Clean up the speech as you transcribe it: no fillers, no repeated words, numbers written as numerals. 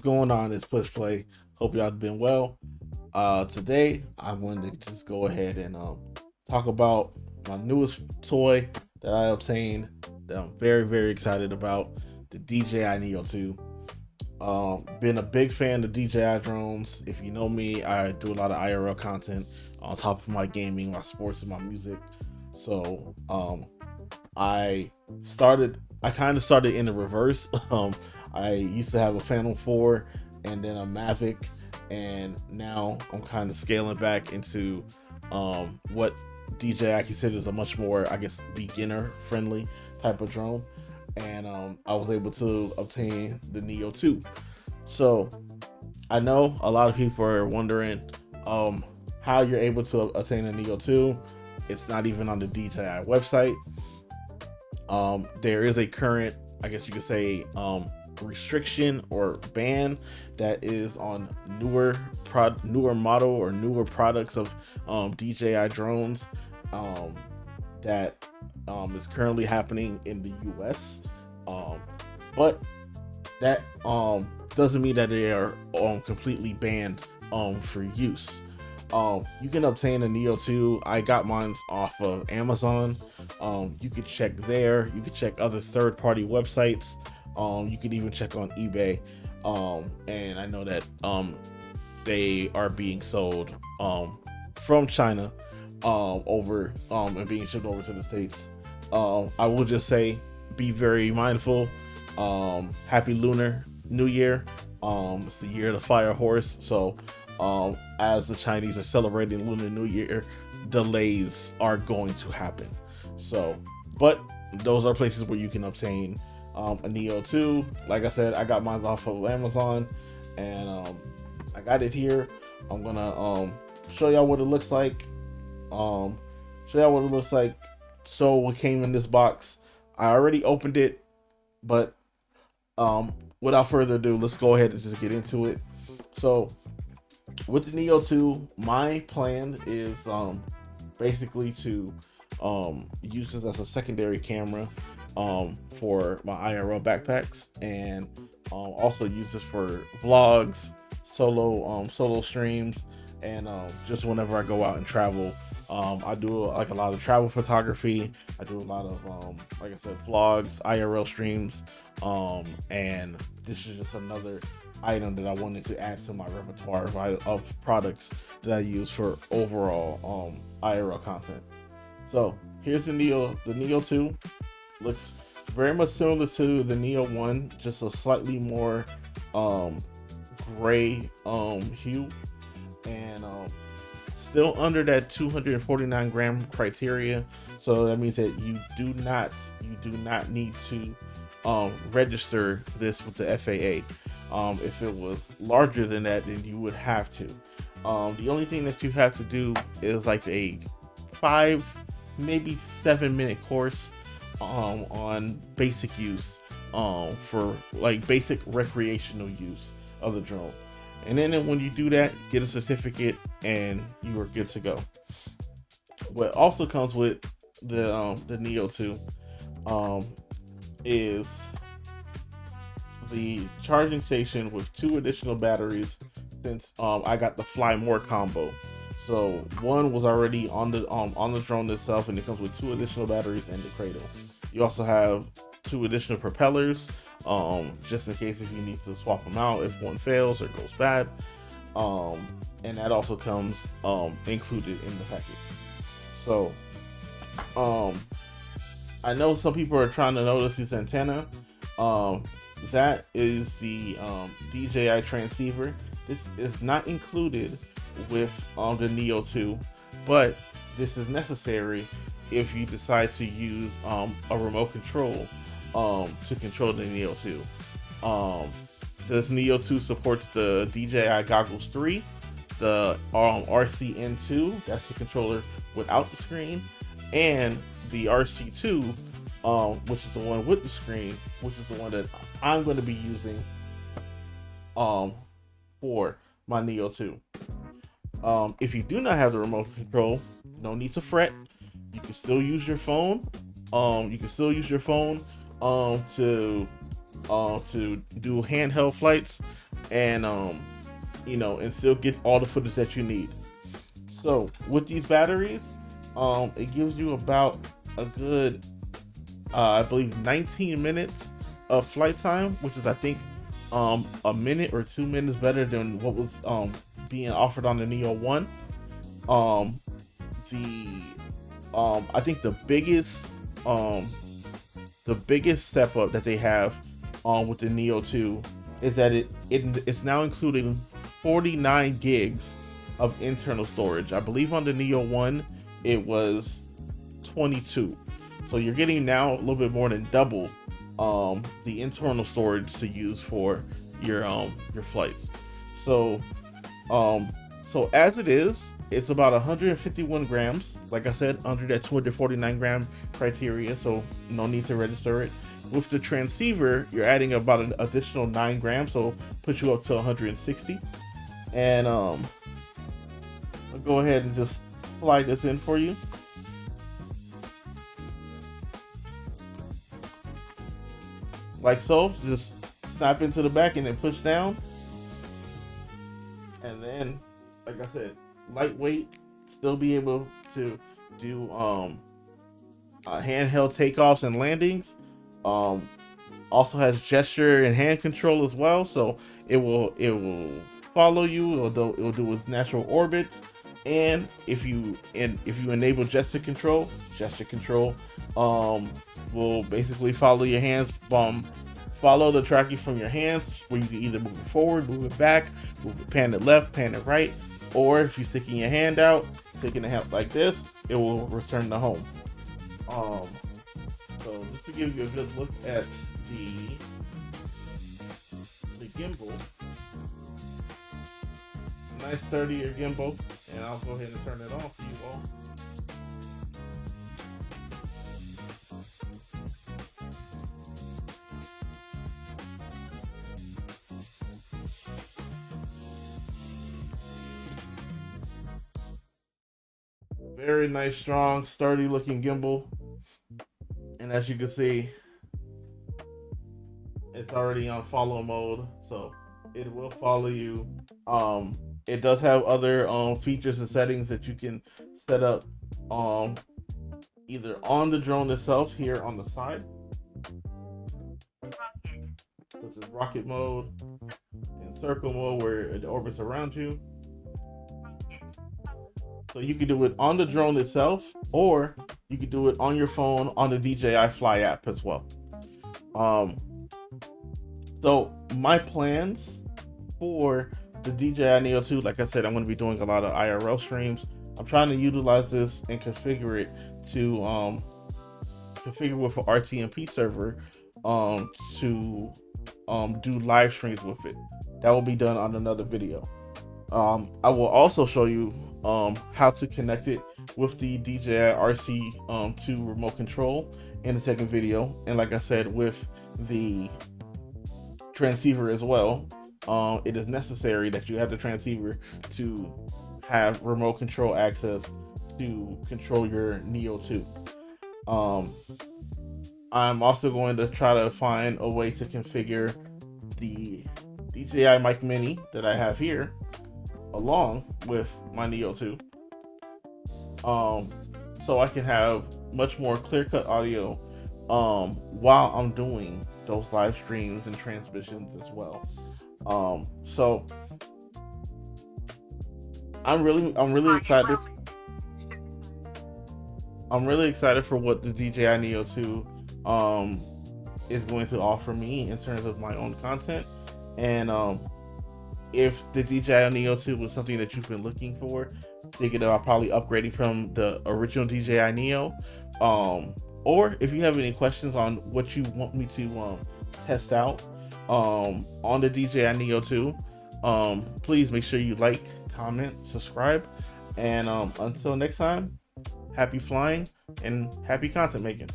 what's going on? It's Push Play. Hope y'all been well. Today I'm going to just go ahead and talk about my newest toy that I obtained that I'm very excited about, the DJI Neo 2. Been a big fan of DJI drones. If you know me, I do a lot of IRL content on top of my gaming, my sports, and my music. So I I kind of started in the reverse. I used to have a Phantom 4 and then a Mavic, and now I'm kind of scaling back into what DJI considers a much more, I guess, beginner friendly type of drone. And I was able to obtain the Neo 2. So I know a lot of people are wondering how you're able to obtain a Neo 2. It's not even on the DJI website. There is a current, I guess you could say, restriction or ban that is on newer model or newer products of DJI drones that is currently happening in the US. But that doesn't mean that they are completely banned for use. You can obtain a Neo 2. I got mine off of Amazon. You could check there. You could check other third-party websites. You could even check on eBay. And I know that they are being sold from China over and being shipped over to the States. I will just say, be very mindful. Happy Lunar New Year. It's the year of the fire horse. So as the Chinese are celebrating Lunar New Year, delays are going to happen. So, but those are places where you can obtain a Neo 2. Like I said, I got mine off of Amazon, and I got it here. I'm gonna show y'all what it looks like. So what came in this box? I already opened it, but without further ado, let's go ahead and just get into it. So with the Neo 2, my plan is basically to use this as a secondary camera for my IRL backpacks, and also use this for vlogs, solo streams, and just whenever I go out and travel. I do like a lot of travel photography. I do a lot of like I said, vlogs, IRL streams, and this is just another item that I wanted to add to my repertoire of products that I use for overall IRL content. So here's the Neo 2. Looks very much similar to the Neo 1, just a slightly more gray hue, and still under that 249 gram criteria. So that means that you do not need to register this with the FAA. If it was larger than that, then you would have to. The only thing that you have to do is like a 5, maybe 7-minute course on basic use, for like basic recreational use of the drone. And then when you do that, get a certificate and you are good to go. What also comes with the Neo 2 is the charging station with 2 additional batteries, since I got the Fly More combo. So one was already on the drone itself, and it comes with 2 additional batteries and the cradle. You also have 2 additional propellers, just in case if you need to swap them out if one fails or goes bad. And that also comes included in the package. So I know some people are trying to notice this antenna. That is the DJI transceiver. This is not included with the Neo 2, but this is necessary if you decide to use a remote control to control the Neo 2. This Neo 2 supports the DJI Goggles 3, the RCN2, that's the controller without the screen, and the RC2, which is the one with the screen, which is the one that I'm going to be using for my Neo 2. If you do not have the remote control, no need to fret. You can still use your phone. To to do handheld flights, and and still get all the footage that you need. So with these batteries, it gives you about a good, I believe, 19 minutes of flight time, which is, I think, a minute or 2 minutes better than what was being offered on the Neo One. Um, the I think the biggest step up that they have with the Neo 2 is that it's now including 49 gigs of internal storage. I believe on the Neo 1 it was 22. So you're getting now a little bit more than double the internal storage to use for your flights. So as it is, it's about 151 grams. Like I said, under that 249 gram criteria, so no need to register it. With the transceiver, you're adding about an additional 9 grams, so puts you up to 160. And I'll go ahead and just slide this in for you. Like so, just snap into the back and then push down. And then, like I said, lightweight, still be able to do handheld takeoffs and landings. Also has gesture and hand control as well, so it will follow you. It'll do its natural orbits, and if you enable gesture control will basically follow your hands, follow the tracking from your hands, where you can either move it forward, move it back, pan it left, pan it right, or if you're sticking your hand out, taking a hand like this, it will return to home. So just to give you a good look at the gimbal, nice sturdier gimbal, and I'll go ahead and turn it off for you all. Very nice, strong, sturdy looking gimbal. And as you can see, it's already on follow mode, so it will follow you. It does have other features and settings that you can set up either on the drone itself here on the side, such as rocket mode and circle mode, where it orbits around you. So you can do it on the drone itself, or you can do it on your phone on the DJI Fly app as well. So my plans for the DJI Neo 2, like I said, I'm going to be doing a lot of IRL streams. I'm trying to utilize this and configure it to configure with an RTMP server to do live streams with it. That will be done on another video. I will also show you how to connect it with the DJI RC2 remote control in the second video. And like I said, with the transceiver as well, it is necessary that you have the transceiver to have remote control access to control your Neo 2. I'm also going to try to find a way to configure the DJI Mic Mini that I have here along with my Neo 2, so I can have much more clear-cut audio while I'm doing those live streams and transmissions as well. So I'm really excited. I'm really excited for what the DJI Neo 2 is going to offer me in terms of my own content. And if the DJI Neo 2 was something that you've been looking for, thinking about probably upgrading from the original DJI Neo, or if you have any questions on what you want me to test out on the DJI Neo 2, please make sure you like, comment, subscribe, and until next time, happy flying and happy content making.